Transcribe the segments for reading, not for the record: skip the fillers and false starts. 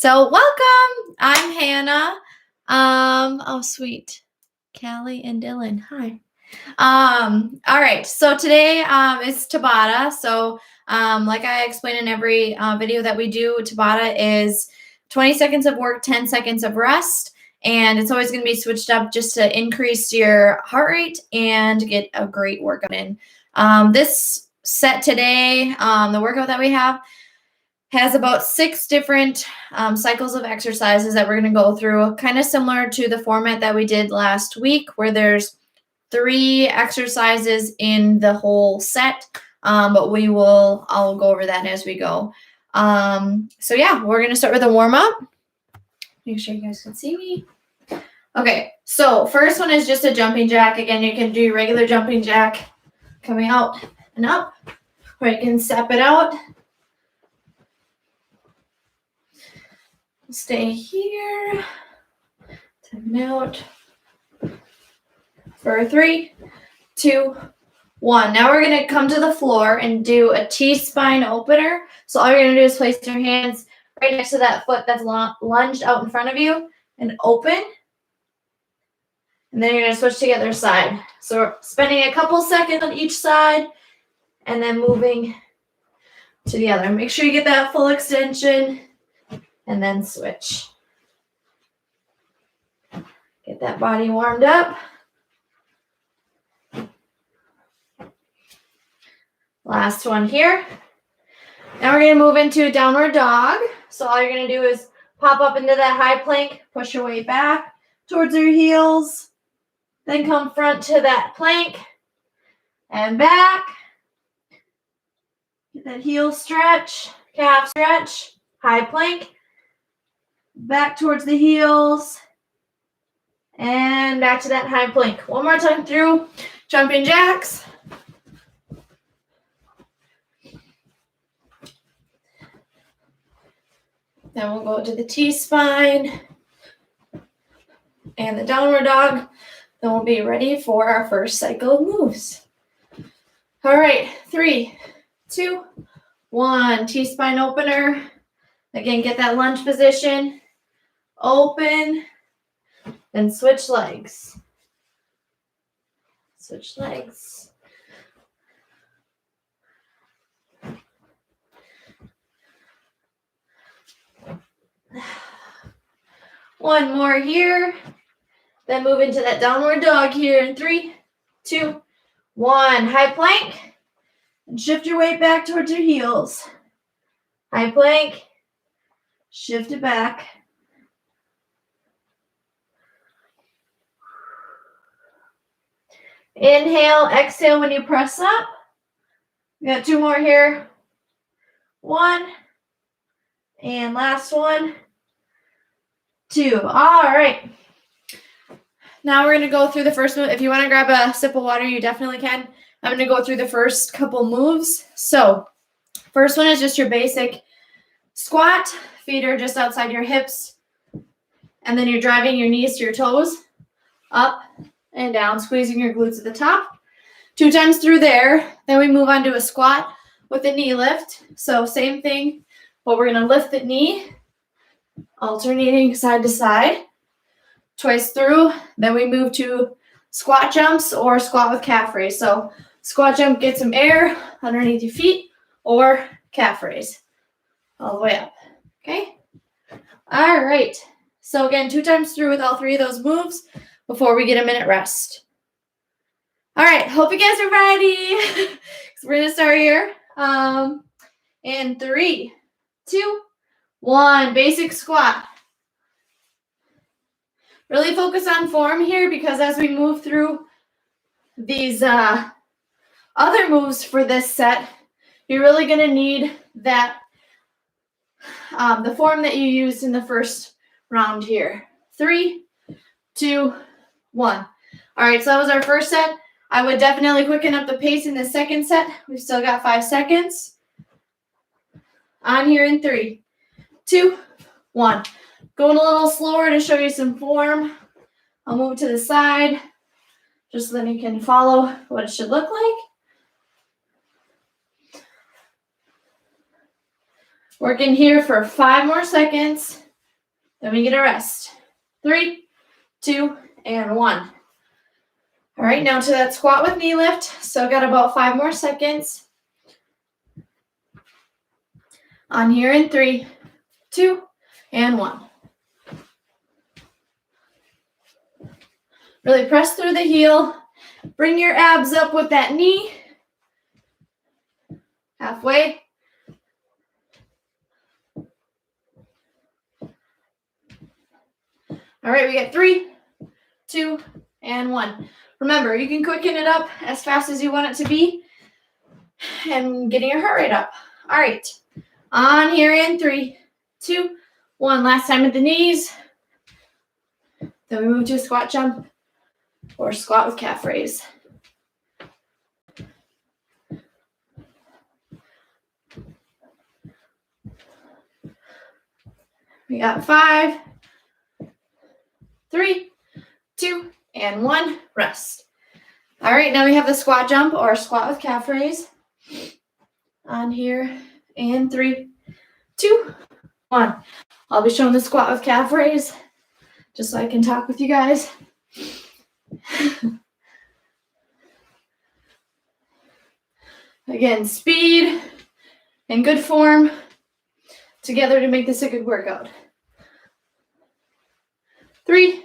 So welcome. I'm Hannah. Oh sweet. Callie and Dylan. Hi. All right. So today is Tabata. So like I explain in every video that we do, Tabata is 20 seconds of work, 10 seconds of rest. And it's always going to be switched up just to increase your heart rate and get a great workout in. This set today, the workout that we have, has about 6 different cycles of exercises that we're going to go through, kind of similar to the format that we did last week, where there's 3 exercises in the whole set, but I'll go over that as we go. So yeah, we're going to start with a warm-up. Make sure you guys can see me. Okay, so first one is just a jumping jack. Again, you can do your regular jumping jack coming out and up, or you can step it out. Stay here. Time out. For 3, 2, 1. Now we're going to come to the floor and do a T-spine opener. So all you're going to do is place your hands right next to that foot that's lunged out in front of you and open. And then you're going to switch to the other side. So we're spending a couple seconds on each side and then moving to the other. Make sure you get that full extension and then switch. Get that body warmed up. Last one here. Now we're going to move into a downward dog. So all you're going to do is pop up into that high plank, push your way back towards your heels, then come front to that plank and back. Get that heel stretch, calf stretch, high plank, back towards the heels, and back to that high plank. One more time through jumping jacks. Then we'll go to the T-spine and the downward dog. Then we'll be ready for our first cycle of moves. All right, 3, 2, 1. T-spine opener. Again, get that lunge position. Open. Then switch legs. Switch legs. One more here. Then move into that downward dog here in 3, 2, 1. High plank. And shift your weight back towards your heels. High plank. Shift it back. Inhale, exhale when you press up. We got 2 more here. 1. And last one. 2. All right. Now we're going to go through the first move. If you want to grab a sip of water, you definitely can. I'm going to go through the first couple moves. So first one is just your basic squat. Feet are just outside your hips. And then you're driving your knees to your toes. Up and down, squeezing your glutes at the top. 2 times through there. Then we move on to a squat with a knee lift. So same thing, but we're going to lift the knee, alternating side to side. Twice through. Then we move to squat jumps or squat with calf raise. So squat jump, get some air underneath your feet, or calf raise all the way up. Okay? All right. So again, 2 times through with all 3 of those moves before we get a minute rest. All right. Hope you guys are ready. We're going to start here. In 3, 2, 1. Basic squat. Really focus on form here, because as we move through these other moves for this set, you're really going to need that the form that you used in the first round here. 3, 2, 1. All right, so that was our first set. I would definitely quicken up the pace in the second set. We've still got 5 seconds. On here in 3, 2, 1. Going a little slower to show you some form. I'll move to the side just so that you can follow what it should look like. Working here for 5 more seconds. Then we get a rest. 3, 2, and 1. All right, now to that squat with knee lift. So got about 5 more seconds. On here in 3, 2, and 1. Really press through the heel. Bring your abs up with that knee. Halfway. All right, we got 3, 2, and 1. Remember, you can quicken it up as fast as you want it to be and getting your heart rate up. All right, on here in 3, 2, 1. Last time at the knees. Then we move to a squat jump or squat with calf raise. We got 5, 3, 2, and 1. Rest. All right, now we have the squat jump or squat with calf raise. On here in 3, 2, 1. I'll be showing the squat with calf raise just so I can talk with you guys. Again, speed and good form together to make this a good workout. 3,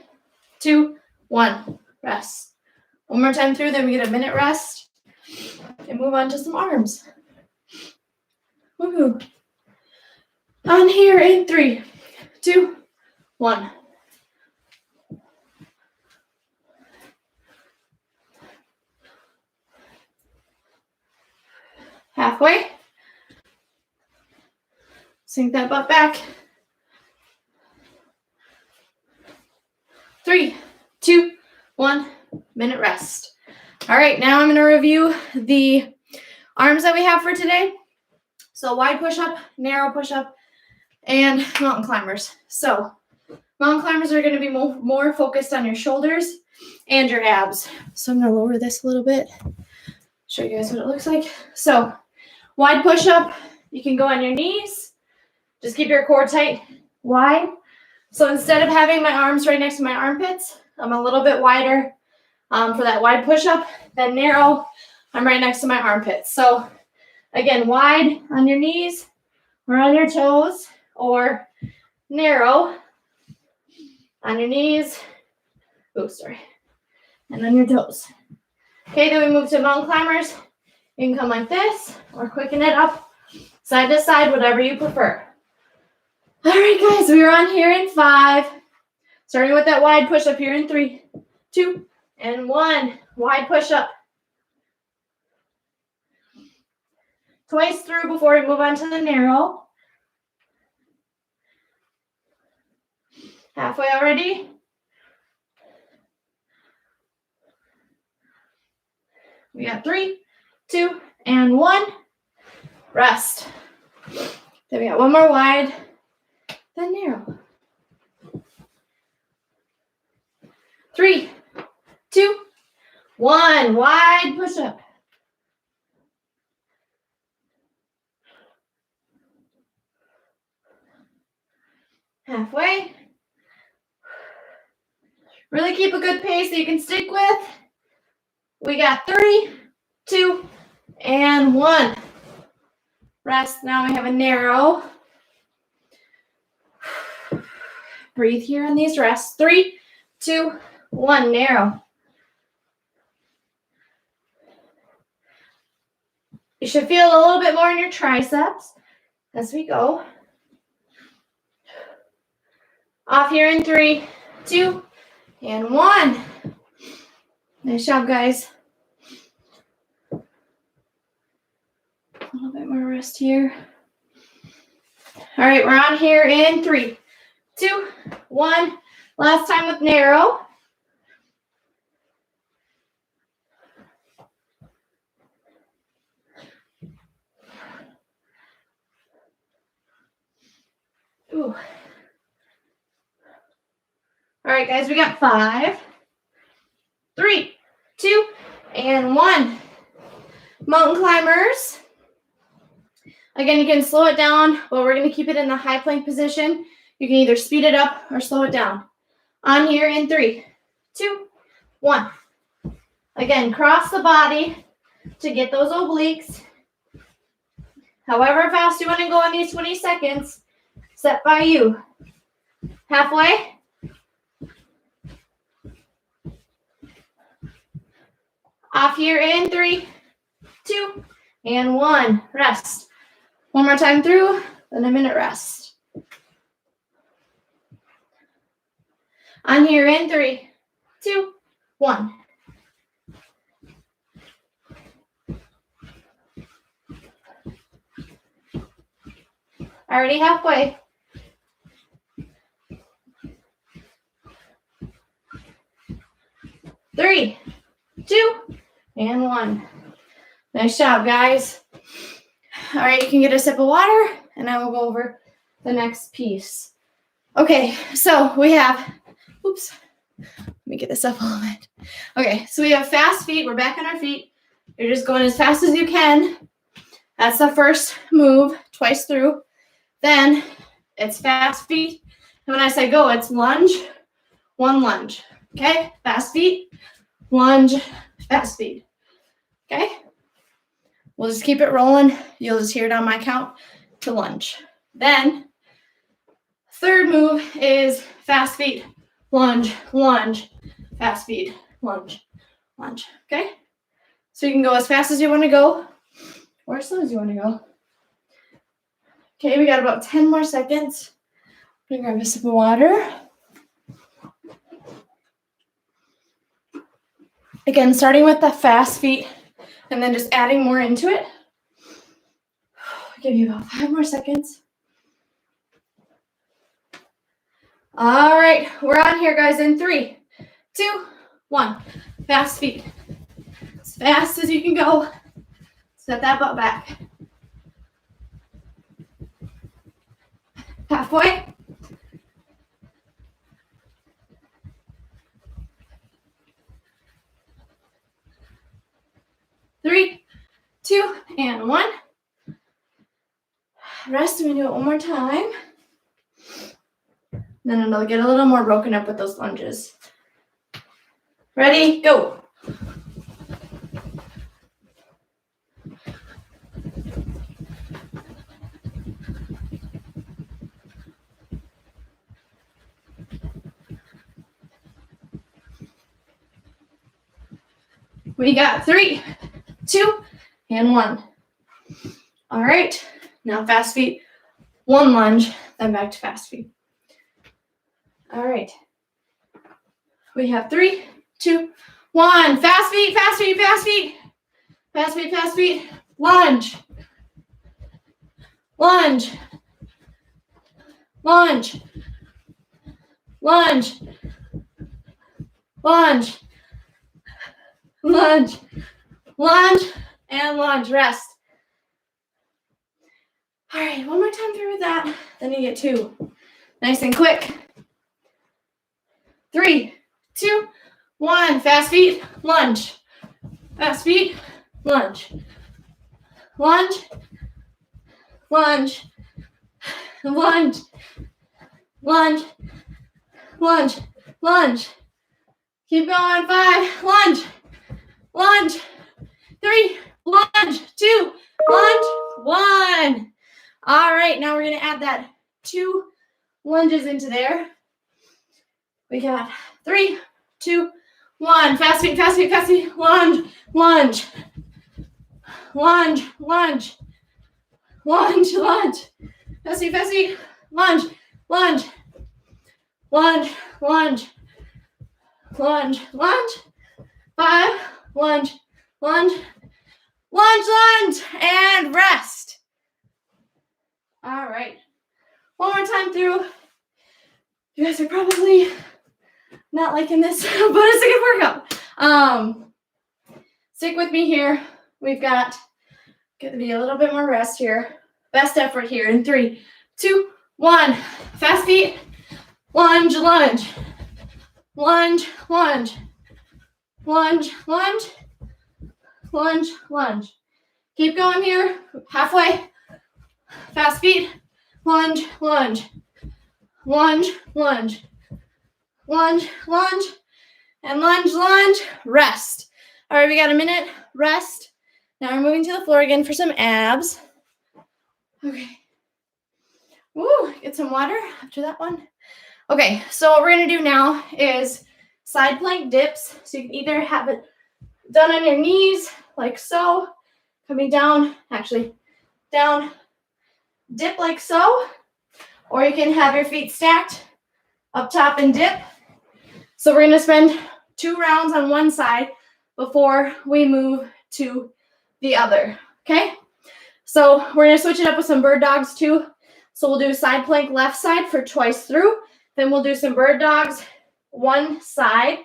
2, 1. Rest. One more time through, then we get a minute rest and move on to some arms. Woohoo. On here in 3, 2, 1. Halfway. Sink that butt back. 3, 2, 1. Minute rest. All right, now I'm going to review the arms that we have for today. So wide push-up, narrow push-up, and mountain climbers. So mountain climbers are going to be more focused on your shoulders and your abs. So I'm going to lower this a little bit, show you guys what it looks like. So wide push-up, you can go on your knees. Just keep your core tight, wide. So instead of having my arms right next to my armpits, I'm a little bit wider for that wide push-up. Then narrow, I'm right next to my armpits. So again, wide on your knees or on your toes, or narrow on your knees. And on your toes. Okay, then we move to mountain climbers. You can come like this or quicken it up side to side, whatever you prefer. All right, guys, we are on here in 5. Starting with that wide push-up here in 3, 2, and 1. Wide push-up. Twice through before we move on to the narrow. Halfway already. We got 3, 2, and 1. Rest. Then we got one more wide, then narrow. 3, 2, 1. Wide push-up. Halfway. Really keep a good pace that you can stick with. We got 3, 2, and 1. Rest. Now we have a narrow. Breathe here on these rests. 3, 2, 1. Narrow. You should feel a little bit more in your triceps as we go. Off here in 3, 2, and 1. Nice job, guys. A little bit more rest here. All right, we're on here in 3, 2, 1. Last time with narrow. Ooh. All right, guys, we got 5, 3, 2, and 1. Mountain climbers. Again, you can slow it down, but we're going to keep it in the high plank position. You can either speed it up or slow it down. On here in 3, 2, 1. Again, cross the body to get those obliques. However fast you want to go in these 20 seconds, set by you. Halfway. Off here in 3, 2, and 1. Rest. One more time through, then a minute rest. On here in 3, 2, 1. Already halfway. Three, 2, and 1. Nice job, guys. All right, you can get a sip of water, and I will go over the next piece. Okay, so we have, oops, let me get this up a little bit. Okay, so we have fast feet. We're back on our feet. You're just going as fast as you can. That's the first move, twice through. Then it's fast feet. And when I say go, it's lunge, one lunge. Okay, fast feet, lunge, fast feet. Okay, we'll just keep it rolling. You'll just hear it on my count to lunge. Then third move is fast feet, lunge, lunge, fast feet, lunge, lunge. Okay, so you can go as fast as you want to go or as slow as you want to go. Okay, we got about 10 more seconds. I'm gonna grab a sip of water. Again, starting with the fast feet and then just adding more into it. I'll give you about 5 more seconds. All right, we're on here, guys, in 3, 2, 1. Fast feet. As fast as you can go. Set that butt back. Halfway. Three, 2, and 1. Rest. We do it one more time. Then it'll get a little more broken up with those lunges. Ready? Go. We got 3, 2, and 1. All right. Now fast feet, one lunge, then back to fast feet. All right. We have 3, 2, 1. Fast feet, fast feet, fast feet. Fast feet, fast feet. Lunge. Lunge. Lunge. Lunge. Lunge. Lunge. Lunge. And lunge. Rest. All right, one more time through with that. Then you get 2. Nice and quick. 3, 2, 1. Fast feet, lunge. Fast feet, lunge. Lunge. Lunge. Lunge. Lunge. Lunge. Lunge. Keep going. 5. Lunge. Lunge. 3. Lunge. 2. Lunge. 1. All right, now we're going to add that 2 lunges into there. We got 3, 2, 1. Fast feet, fast feet, fast feet. Lunge, lunge. Lunge, lunge. Lunge, lunge. Fast feet, fast feet. Lunge, lunge. Lunge, lunge. Lunge, lunge. 5. Lunge, lunge. Lunge, lunge. And rest. All right. One more time through. You guys are probably not liking this, but it's a good workout. Stick with me here. We've got going to be a little bit more rest here. Best effort here in 3, 2, 1. Fast feet. Lunge, lunge. Lunge, lunge. Lunge, lunge. Lunge, lunge. Keep going here. Halfway. Fast feet. Lunge, lunge. lunge, lunge, lunge, lunge, and lunge, lunge, rest. All right, we got a minute, rest. Now we're moving to the floor again for some abs. Okay. Woo, get some water after that one. Okay, so what we're gonna do now is side plank dips. So you can either have it done on your knees, like so, coming down, actually down, dip like so, or you can have your feet stacked up top and dip. So we're gonna spend 2 rounds on one side before we move to the other, okay? So we're gonna switch it up with some bird dogs too. So we'll do side plank left side for twice through. Then we'll do some bird dogs one side.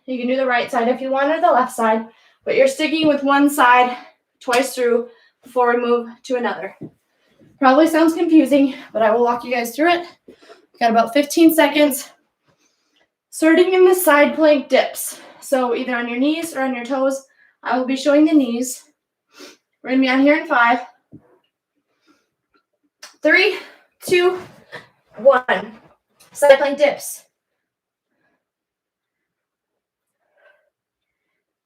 You can do the right side if you want or the left side, but you're sticking with one side twice through before we move to another. Probably sounds confusing, but I will walk you guys through it. Got about 15 seconds. Starting in the side plank dips. So either on your knees or on your toes. I will be showing the knees. We're gonna be on here in 5, 3, 2, 1. Side plank dips.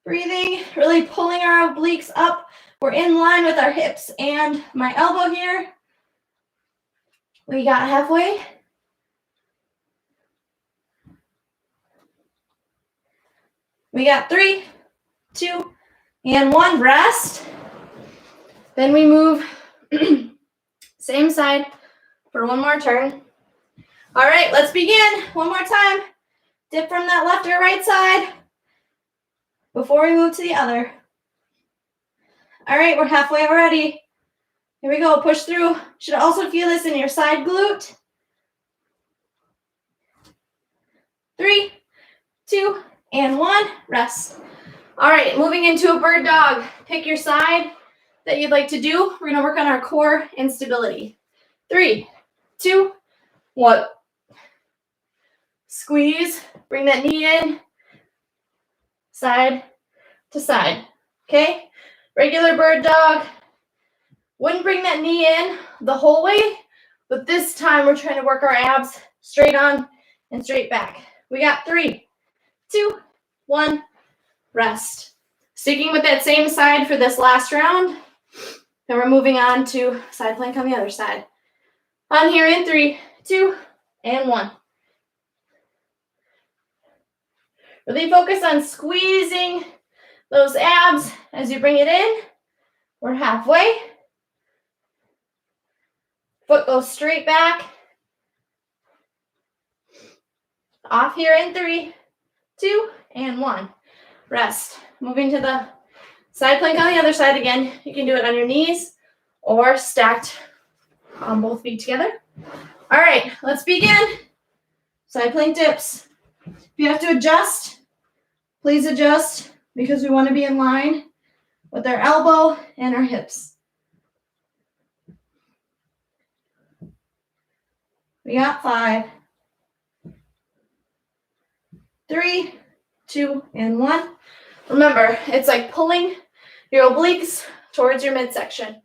Breathing, really pulling our obliques up. We're in line with our hips and my elbow here. We got halfway. We got 3, 2, and 1. Rest. Then we move same side for one more turn. All right, let's begin. One more time. Dip from that left or right side before we move to the other. All right, we're halfway already. Here we go, push through. Should also feel this in your side glute. 3, 2, and 1. Rest. All right, moving into a bird dog. Pick your side that you'd like to do. We're gonna work on our core and stability. 3, 2, 1. Squeeze, bring that knee in, side to side, okay? Regular bird dog, wouldn't bring that knee in the whole way, but this time we're trying to work our abs straight on and straight back. We got 3, 2, 1, rest. Sticking with that same side for this last round, then we're moving on to side plank on the other side. On here in 3, 2, and 1. Really focus on squeezing those abs as you bring it in. We're halfway. Foot goes straight back. Off here in 3, 2, and 1. Rest. Moving to the side plank on the other side again. You can do it on your knees or stacked on both feet together. All right, let's begin. Side plank dips. If you have to adjust, please adjust because we want to be in line with our elbow and our hips. We got 5, 3, 2, and 1. Remember, it's like pulling your obliques towards your midsection.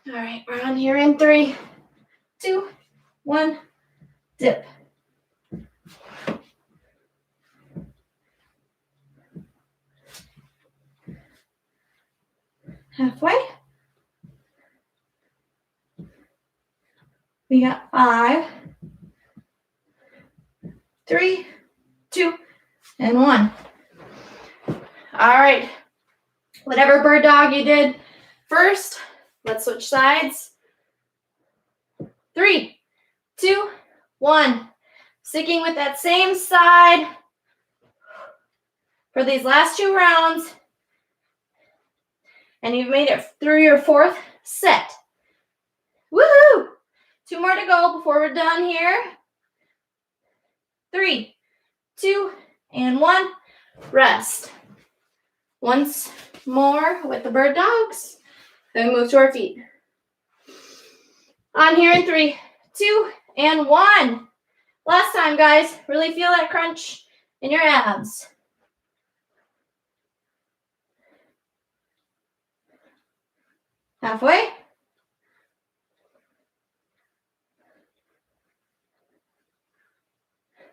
All right, we're on here in 3, 2, 1, dip. Halfway. We got 5, 3, 2, and 1. All right. Whatever bird dog you did first, let's switch sides. 3, 2, 1. Sticking with that same side for these last 2 rounds. And you've made it through your 4th set. Woohoo! 2 more to go before we're done here. 3, 2, and 1. Rest. Once more with the bird dogs. Then we move to our feet. On here in 3, 2, and 1. Last time, guys. Really feel that crunch in your abs. Halfway.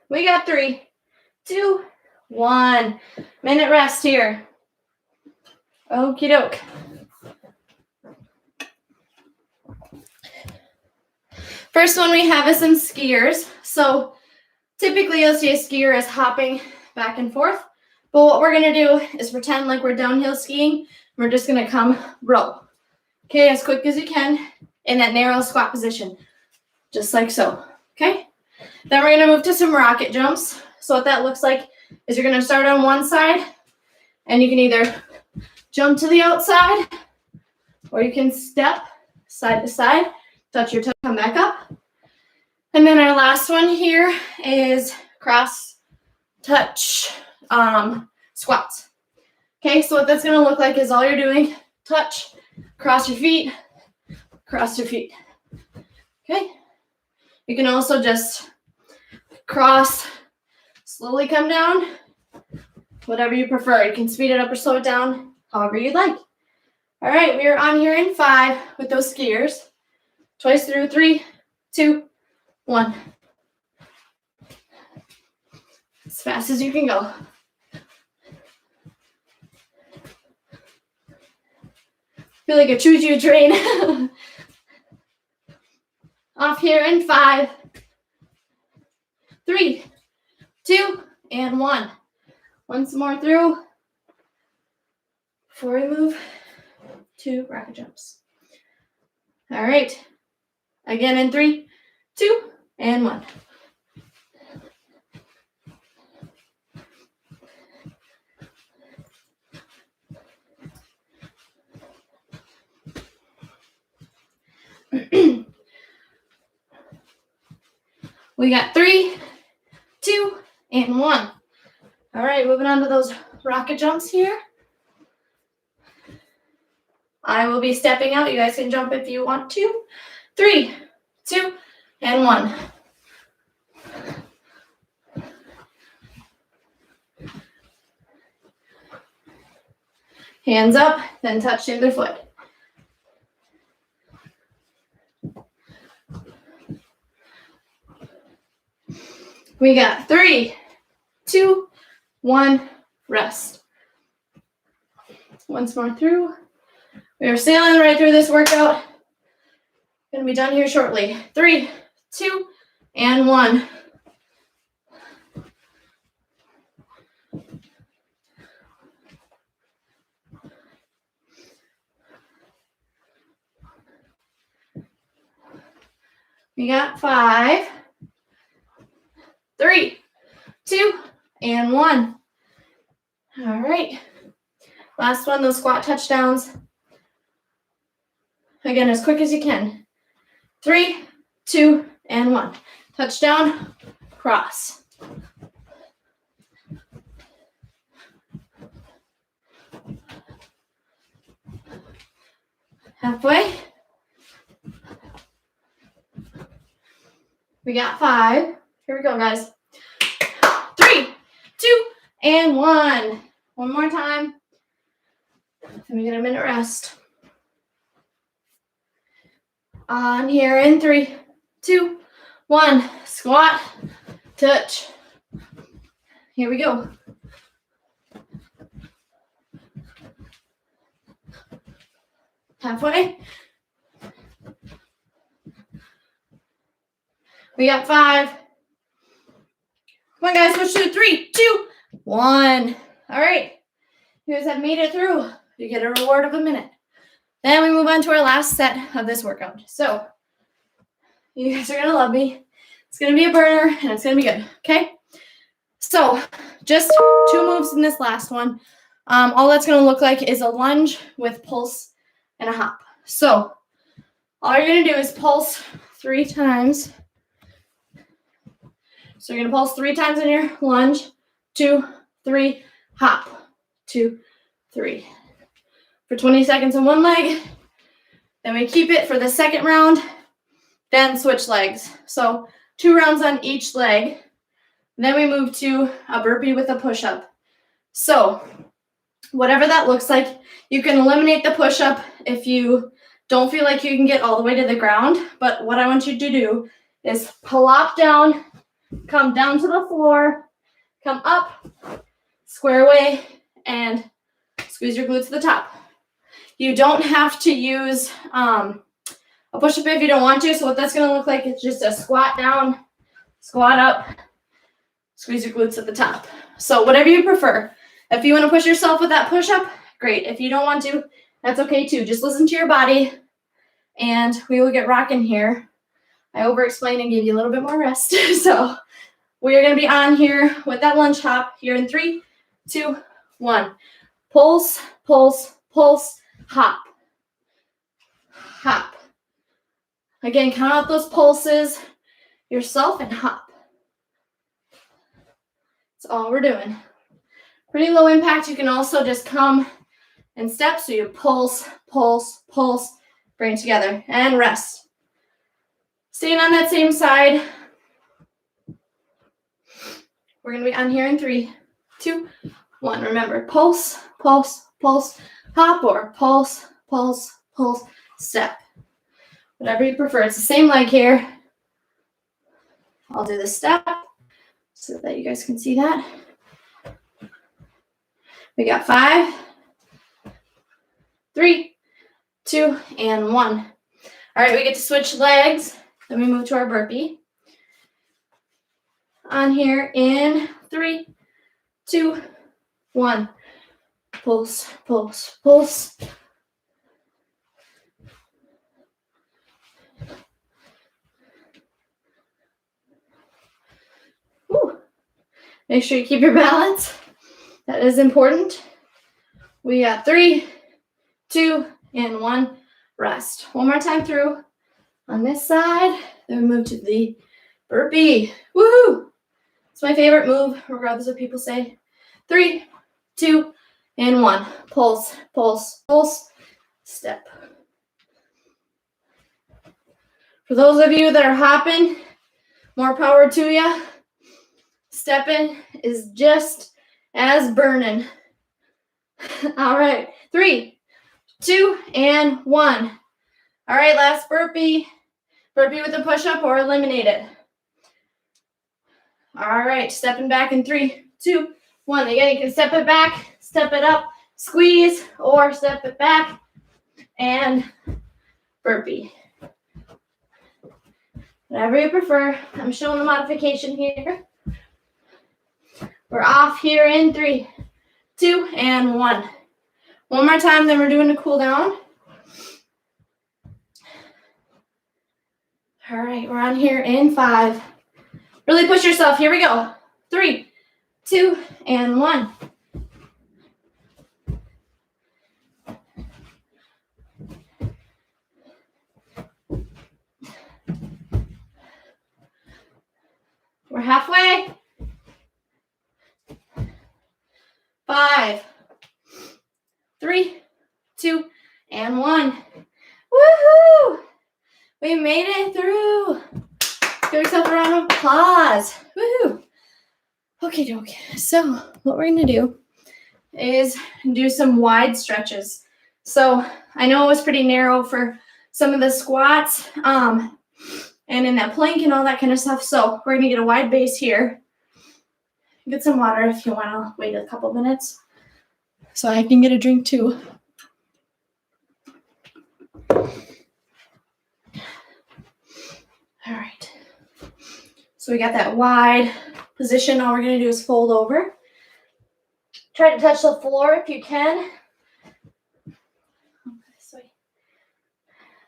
We got 3, 2, 1. Minute rest here. Okie doke. First one we have is some skiers. So typically you'll see a skier as hopping back and forth. But what we're going to do is pretend like we're downhill skiing. We're just going to come row. Okay, as quick as you can in that narrow squat position. Just like so. Okay? Then we're going to move to some rocket jumps. So what that looks like is you're going to start on one side. And you can either jump to the outside. Or you can step side to side. Touch your toe, come back up. And then our last one here is cross touch squats. Okay, so what that's going to look like is all you're doing, touch, cross your feet, cross your feet. Okay, you can also just cross, slowly come down, whatever you prefer. You can speed it up or slow it down, however you'd like. All right, we are on here in 5 with those skiers. Twice through, 3, 2, 1. As fast as you can go. Feel like a choo-choo train. Off here in 5, 3, 2, and 1. Once more through. Before we move to rocket jumps. All right. Again in 3, 2, and 1. We got 3, 2, and 1. All right, moving on to those rocket jumps here. I will be stepping out. You guys can jump if you want to. 3, 2, and 1. Hands up, then touch the other foot. We got 3, 2, 1, rest. Once more through. We are sailing right through this workout. Gonna be done here shortly. 3, 2, and 1. We got 5, 3, 2, and 1. All right. Last one, those squat touchdowns. Again, as quick as you can. 3, 2, and 1. Touchdown, cross. Halfway. We got 5. Here we go, guys. 3, 2, and 1. One more time. Then we get a minute rest. On here in 3, 2, 1. Squat, touch. Here we go. Halfway. We got 5. Come on, guys. Switch to 3, 2, 1. All right. You guys have made it through. You get a reward of a minute. Then we move on to our last set of this workout. So you guys are going to love me. It's going to be a burner, and it's going to be good. Okay? So just 2 moves in this last one. All that's going to look like is a lunge with pulse and a hop. So all you're going to do is pulse 3 times. So you're going to pulse 3 times in your lunge. 2, 3, hop. 2, 3. For 20 seconds on one leg. Then we keep it for the second round. Then switch legs. So 2 rounds on each leg. Then we move to a burpee with a push-up. So whatever that looks like, you can eliminate the push-up if you don't feel like you can get all the way to the ground. But what I want you to do is plop down come down to the floor, come up, square away, and squeeze your glutes to the top. You don't have to use a push-up if you don't want to. So what that's going to look like is just a squat down, squat up, squeeze your glutes at the top. So whatever you prefer. If you want to push yourself with that push-up, great. If you don't want to, that's okay too. Just listen to your body, and we will get rocking here. I over-explained and gave you a little bit more rest. So we are going to be on here with that lunge hop here in 3, 2, 1. Pulse, pulse, pulse, hop, hop. Again, count out those pulses yourself and hop. That's all we're doing. Pretty low impact. You can also just come and step. So you pulse, pulse, pulse, bring it together, and rest. Staying on that same side. We're going to be on here in 3, 2, 1. Remember, pulse, pulse, pulse, hop, or pulse, pulse, pulse, step. Whatever you prefer. It's the same leg here. I'll do the step so that you guys can see that. We got 5, 3, 2, and 1. All right, we get to switch legs. Then we move to our burpee. On here in 3, 2, 1. Pulse, pulse, pulse. Woo. Make sure you keep your balance. That is important. We got 3, 2, and 1. Rest. One more time through on this side. Then we move to the burpee. Woohoo! It's my favorite move, regardless of what people say. 3, 2, and 1. Pulse, pulse, pulse, step. For those of you that are hopping, more power to you. Stepping is just as burning. All right, 3, 2, and 1. All right, last burpee. Burpee with a push-up or eliminate it. All right, stepping back in 3, 2, 1. Again, you can step it back, step it up, squeeze, or step it back and burpee. Whatever you prefer. I'm showing the modification here. We're off here in 3, 2, and 1. One more time, then we're doing a cool down. All right, we're on here in 5. Really push yourself. Here we go. 3, 2, and 1. We're halfway. 5, 3, 2, and 1. Woohoo! We made it through. Give yourself a round of applause. Woohoo! Okay, doke. So what we're going to do is do some wide stretches. So I know it was pretty narrow for some of the squats and in that plank and all that kind of stuff. So we're going to get a wide base here. Get some water if you want to wait a couple minutes so I can get a drink too. All right. So we got that wide position. All we're going to do is fold over. Try to touch the floor if you can.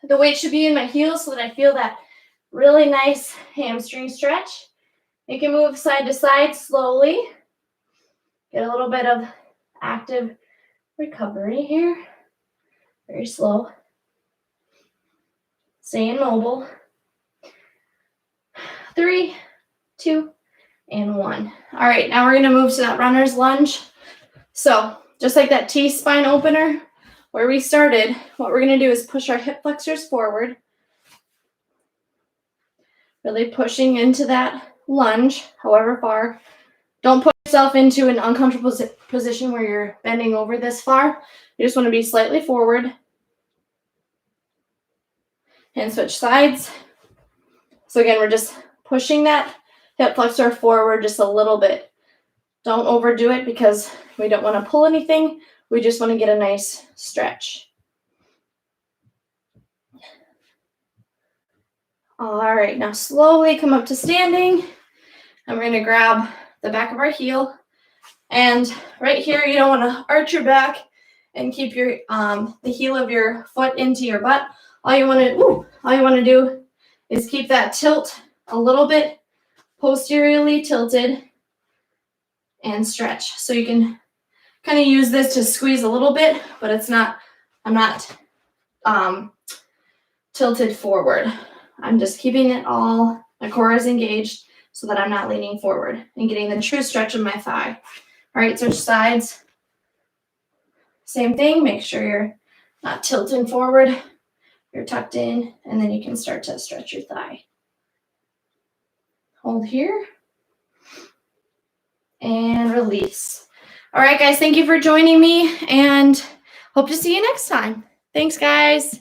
The weight should be in my heels so that I feel that really nice hamstring stretch. You can move side to side slowly. Get a little bit of active recovery here. Very slow. Staying mobile. 3, 2, and 1. All right, now we're going to move to that runner's lunge. So just like that T-spine opener where we started, what we're going to do is push our hip flexors forward. Really pushing into that lunge, however far. Don't put yourself into an uncomfortable position where you're bending over this far. You just want to be slightly forward. And switch sides. So again, we're just pushing that hip flexor forward just a little bit. Don't overdo it because we don't want to pull anything. We just want to get a nice stretch. All right, now slowly come up to standing. And we're going to grab the back of our heel. And right here, you don't want to arch your back and keep your the heel of your foot into your butt. All you want to do is keep that tilt a little bit posteriorly tilted and stretch. So you can kind of use this to squeeze a little bit, but I'm not tilted forward. I'm just keeping it all, my core is engaged so that I'm not leaning forward and getting the true stretch of my thigh. All right, switch sides. Same thing, make sure you're not tilting forward, you're tucked in, and then you can start to stretch your thigh. Hold here. And release. All right, guys, thank you for joining me and hope to see you next time. Thanks, guys.